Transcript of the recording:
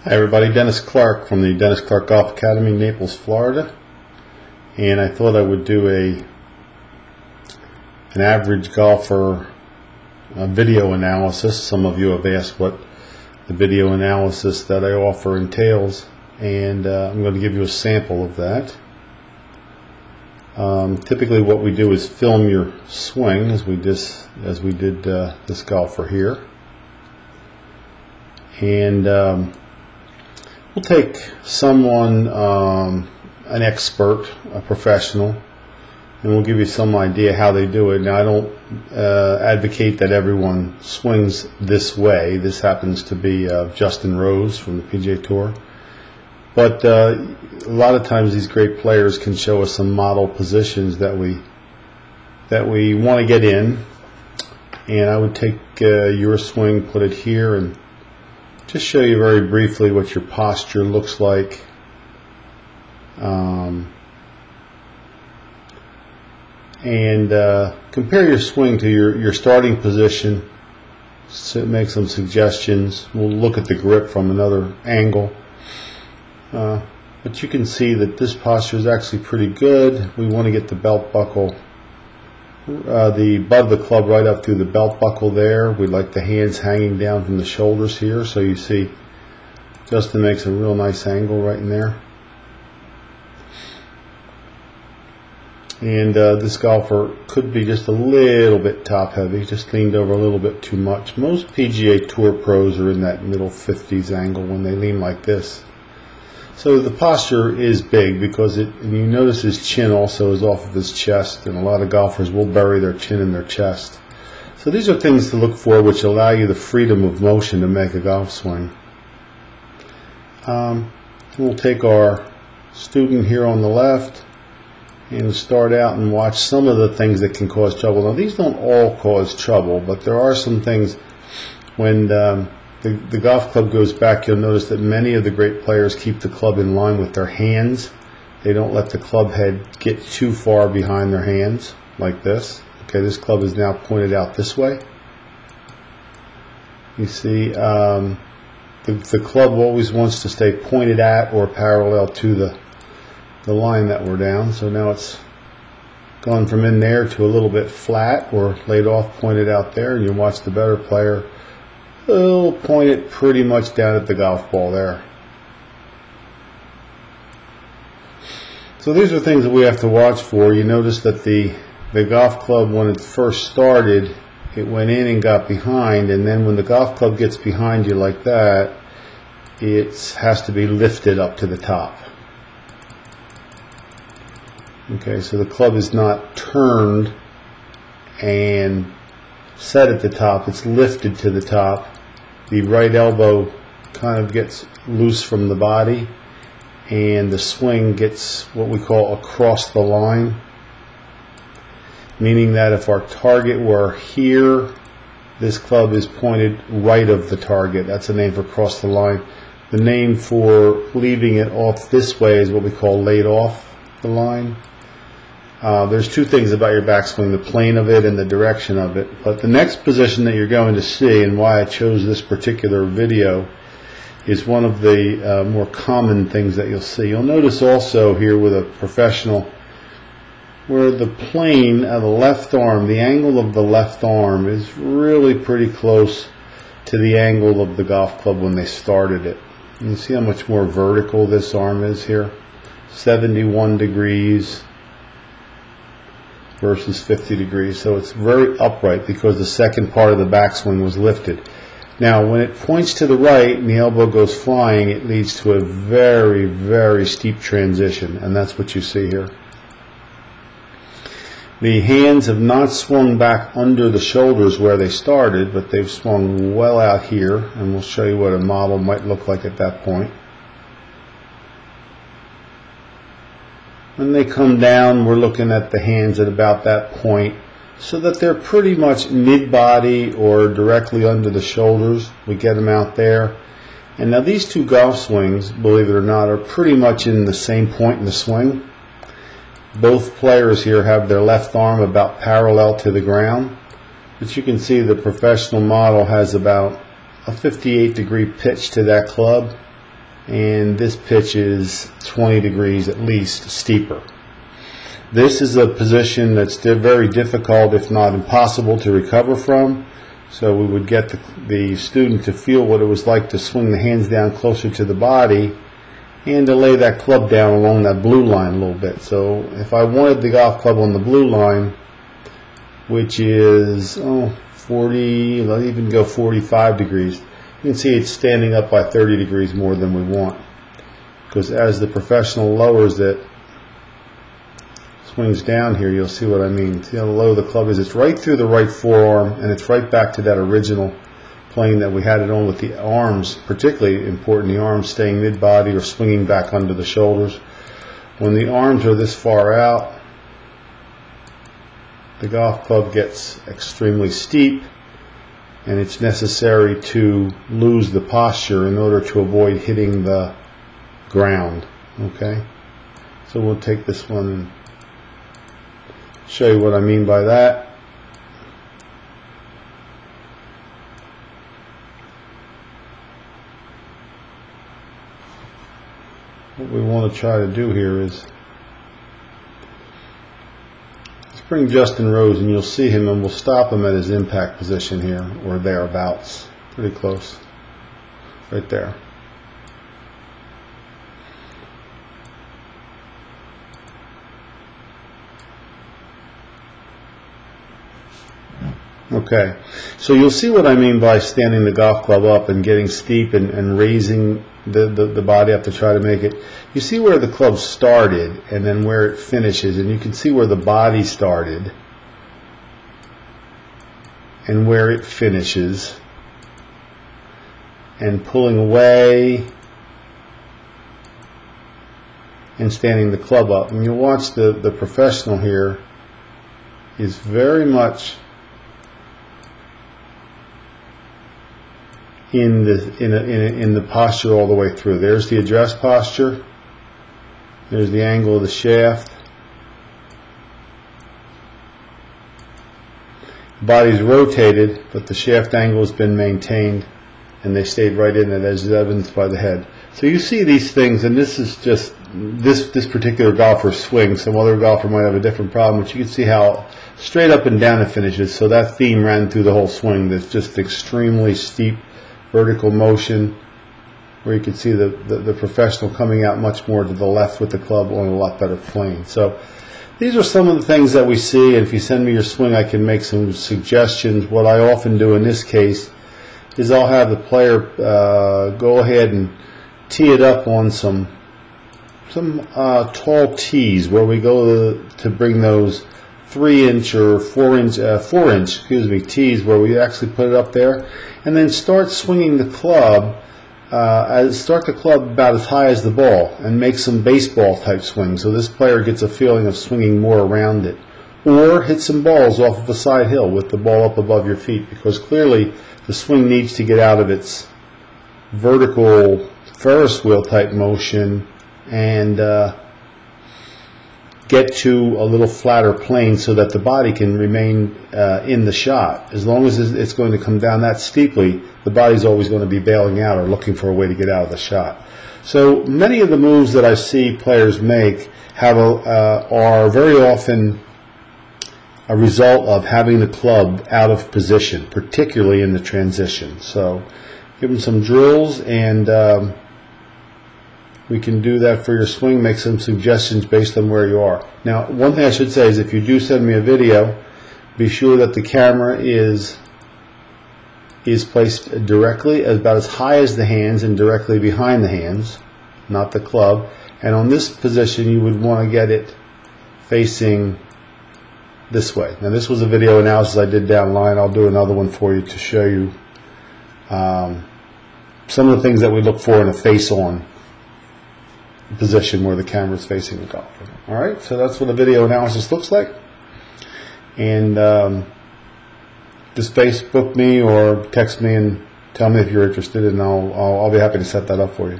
Hi everybody, Dennis Clark from the Dennis Clark Golf Academy, Naples, Florida. And I thought I would do an average golfer video analysis. Some of you have asked what the video analysis that I offer entails, and I'm going to give you a sample of that. Typically what we do is film your swing as we did this golfer here. And we'll take someone, an expert, a professional, and we'll give you some idea how they do it. Now, I don't advocate that everyone swings this way. This happens to be Justin Rose from the PGA Tour. But a lot of times these great players can show us some model positions that we want to get in. And I would take your swing, put it here, and just show you very briefly what your posture looks like. Compare your swing to your starting position. So make some suggestions. We'll look at the grip from another angle. But you can see that this posture is actually pretty good. We want to get the belt buckle, the butt of the club right up through the belt buckle there. We'd like the hands hanging down from the shoulders here. So you see Justin makes a real nice angle right in there. And this golfer could be just a little bit top heavy, just leaned over a little bit too much. Most PGA Tour pros are in that middle 50s angle when they lean like this. So the posture is big because and you notice his chin also is off of his chest, and a lot of golfers will bury their chin in their chest. So these are things to look for which allow you the freedom of motion to make a golf swing. We'll take our student here on the left and start out and watch some of the things that can cause trouble. Now, these don't all cause trouble, but there are some things when the golf club goes back. You'll notice that many of the great players keep the club in line with their hands. They don't let the club head get too far behind their hands like this. Okay, this club is now pointed out this way. You see, the club always wants to stay pointed at or parallel to the line that we're down. So now it's gone from in there to a little bit flat or laid off, pointed out there, and you watch the better player will point it pretty much down at the golf ball there. So these are things that we have to watch for. You notice that the golf club, when it first started, it went in and got behind, and then when the golf club gets behind you like that, it has to be lifted up to the top. Okay, so the club is not turned and set at the top, it's lifted to the top. The right elbow kind of gets loose from the body, and the swing gets what we call across the line, meaning that if our target were here, this club is pointed right of the target. That's the name for across the line. The name for leaving it off this way is what we call laid off the line. There's two things about your backswing, the plane of it and the direction of it. But the next position that you're going to see, and why I chose this particular video, is one of the more common things that you'll see. You'll notice also here with a professional where the plane of the left arm, the angle of the left arm is really pretty close to the angle of the golf club when they started it. You see how much more vertical this arm is here? 71 degrees. Versus 50 degrees. So it's very upright because the second part of the backswing was lifted. Now when it points to the right and the elbow goes flying, it leads to a very, very steep transition, and that's what you see here. The hands have not swung back under the shoulders where they started, but they've swung well out here, and we'll show you what a model might look like at that point. When they come down, we're looking at the hands at about that point so that they're pretty much mid-body or directly under the shoulders. We get them out there. And now these two golf swings, believe it or not, are pretty much in the same point in the swing. Both players here have their left arm about parallel to the ground. But you can see the professional model has about a 58-degree pitch to that club. and this pitch is 20 degrees at least steeper. This is a position that's very difficult, if not impossible, to recover from. So we would get the student to feel what it was like to swing the hands down closer to the body and to lay that club down along that blue line a little bit. So if I wanted the golf club on the blue line, which is 40, let's even go 45 degrees, you can see it's standing up by 30 degrees more than we want. Because as the professional lowers it, swings down here, you'll see what I mean. See how low the club is? It's right through the right forearm, and it's right back to that original plane that we had it on, with the arms, particularly important, the arms staying mid-body or swinging back under the shoulders. When the arms are this far out, the golf club gets extremely steep, and it's necessary to lose the posture in order to avoid hitting the ground. Okay, so we'll take this one and show you what I mean by that. What we want to try to do here is, let's bring Justin Rose, and you'll see him, and we'll stop him at his impact position here, or thereabouts, pretty close, right there. Okay, so you'll see what I mean by standing the golf club up and getting steep and raising the body up to try to make it. You see where the club started and then where it finishes, and you can see where the body started and where it finishes, and pulling away and standing the club up. And you'll watch the professional here is very much in the posture all the way through. There's the address posture. There's the angle of the shaft. Body's rotated, but the shaft angle has been maintained, and they stayed right in it, as evidenced by the head. So you see these things, and this is just this particular golfer swing. Some other golfer might have a different problem, but you can see how straight up and down it finishes. So that theme ran through the whole swing. That's just extremely steep vertical motion, where you can see the professional coming out much more to the left with the club on a lot better plane. So these are some of the things that we see, and if you send me your swing, I can make some suggestions. What I often do in this case is I'll have the player go ahead and tee it up on some tall tees, where we go to bring those 3-inch or 4-inch tees, where we actually put it up there, and then start swinging the club. Start the club about as high as the ball and make some baseball type swings, so this player gets a feeling of swinging more around it. Or hit some balls off of a side hill with the ball up above your feet, because clearly the swing needs to get out of its vertical Ferris wheel type motion and get to a little flatter plane so that the body can remain in the shot. As long as it's going to come down that steeply, the body's always going to be bailing out or looking for a way to get out of the shot. So many of the moves that I see players make are very often a result of having the club out of position, particularly in the transition. So give them some drills, and we can do that for your swing, make some suggestions based on where you are. Now, one thing I should say is if you do send me a video, be sure that the camera is placed directly, about as high as the hands and directly behind the hands, not the club. And on this position, you would want to get it facing this way. Now, this was a video analysis I did down line. I'll do another one for you to show you some of the things that we look for in a face-on position where the camera is facing the golfer. Alright, so that's what a video analysis looks like. And just Facebook me or text me and tell me if you're interested, and I'll be happy to set that up for you.